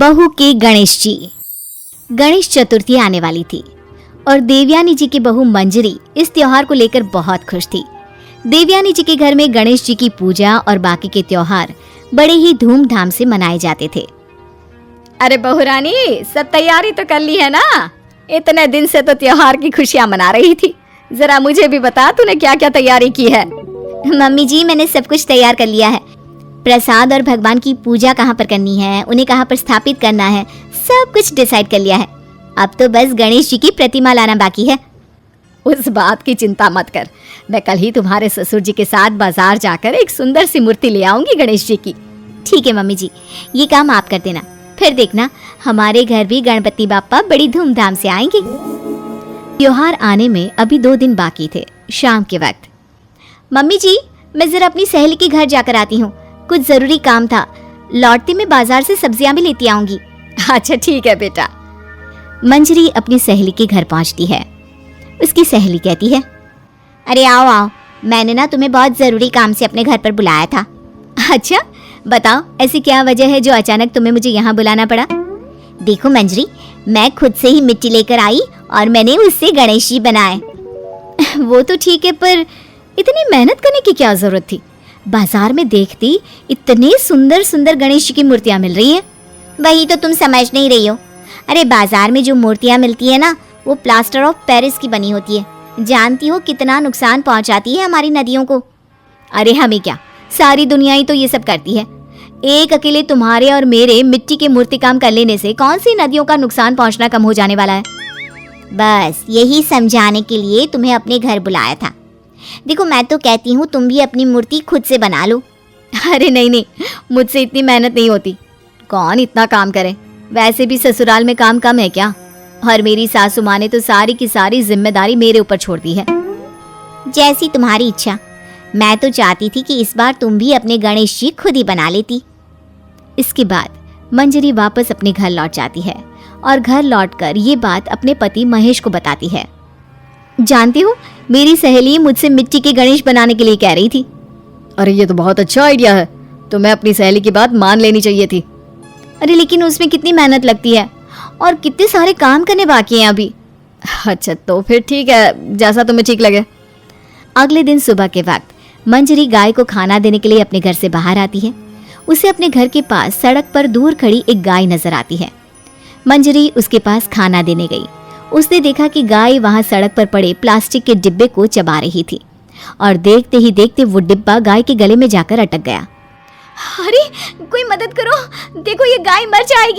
बहू के गणेश जी। गणेश चतुर्थी आने वाली थी और देवयानी जी की बहू मंजरी इस त्योहार को लेकर बहुत खुश थी। देवयानी जी के घर में गणेश जी की पूजा और बाकी के त्योहार बड़े ही धूमधाम से मनाए जाते थे। अरे बहू रानी, सब तैयारी तो कर ली है ना? इतने दिन से तो त्योहार की खुशियां मना रही थी। जरा मुझे भी बता, तूने क्या क्या तैयारी की है? मम्मी जी, मैंने सब कुछ तैयार कर लिया है। प्रसाद और भगवान की पूजा कहाँ पर करनी है, उन्हें कहाँ पर स्थापित करना है, सब कुछ डिसाइड कर लिया है। अब तो बस गणेश जी की प्रतिमा लाना बाकी है। उस बात की चिंता मत कर, मैं कल ही तुम्हारे ससुर जी के साथ बाजार जाकर एक सुंदर सी मूर्ति ले आऊंगी गणेश जी की। ठीक है मम्मी जी, ये काम आप कर देना। फिर देखना, हमारे घर भी गणपति बाप्पा बड़ी धूमधाम से आएंगे। त्योहार आने में अभी 2 दिन बाकी थे। शाम के वक्त, मम्मी जी, मैं जरा अपनी सहेली के घर जाकर आती हूँ, कुछ जरूरी काम था। लौटते में बाजार से सब्जियां भी लेती आऊंगी। अच्छा ठीक है बेटा। मंजरी अपनी सहेली के घर पहुंचती है। उसकी सहेली कहती है, अरे आओ आओ, मैंने ना तुम्हें बहुत जरूरी काम से अपने घर पर बुलाया था। अच्छा बताओ, ऐसी क्या वजह है जो अचानक तुम्हें मुझे यहाँ बुलाना पड़ा? देखो मंजरी, मैं खुद से ही मिट्टी लेकर आई और मैंने उससे गणेश जी बनाए। वो तो ठीक है, पर इतनी मेहनत करने की क्या जरूरत थी? बाजार में देखती इतने सुंदर सुंदर गणेश जी की मूर्तियां मिल रही हैं। वही तो तुम समझ नहीं रही हो। अरे बाजार में जो मूर्तियां मिलती है ना, वो प्लास्टर ऑफ पेरिस की बनी होती है। जानती हो कितना नुकसान पहुंचाती है हमारी नदियों को। अरे हमें क्या, सारी दुनिया ही तो ये सब करती है। एक अकेले तुम्हारे और मेरे मिट्टी के मूर्ति काम कर लेने से कौन सी नदियों का नुकसान पहुंचना कम हो जाने वाला है? बस यही समझाने के लिए तुम्हें अपने घर बुलाया था। देखो, मैं तो कहती हूँ तुम भी अपनी मूर्ति खुद से बना लो। अरे नहीं नहीं, मुझसे इतनी मेहनत नहीं होती। कौन इतना काम करे? वैसे भी ससुराल में काम कम है क्या? और मेरी सासू माँ ने तो सारी की सारी जिम्मेदारी मेरे ऊपर छोड़ दी है। जैसी तुम्हारी इच्छा। मैं तो चाहती थी कि इस बार तुम भी अपने गणेश जी खुद ही बना लेती। इसके बाद मंजरी वापस अपने घर लौट जाती है और घर लौटकर ये बात अपने पति महेश को बताती है। जानती हो, मेरी सहेली मुझसे मिट्टी के गणेश बनाने के लिए कह रही थी। अरे ये तो बहुत अच्छा आइडिया है, तुम्हें अपनी सहेली की बात मान लेनी चाहिए थी। अरे लेकिन उसमें कितनी मेहनत लगती है और कितने सारे काम करने बाकी हैं अभी। अच्छा तो फिर ठीक है, जैसा तुम्हें ठीक लगे। अगले दिन सुबह के वक्त मंजरी गाय को खाना देने के लिए अपने घर से बाहर आती है। उसे अपने घर के पास सड़क पर दूर खड़ी एक गाय नजर आती है। मंजरी उसके पास खाना देने गई। उसने देखा कि गाय वहां सड़क पर पड़े प्लास्टिक के डिब्बे को चबा रही थी और देखते ही देखते वो डिब्बा गाय के गले में जाकर अटक गया। अरे कोई मदद करो, देखो ये गाय मर जाएगी।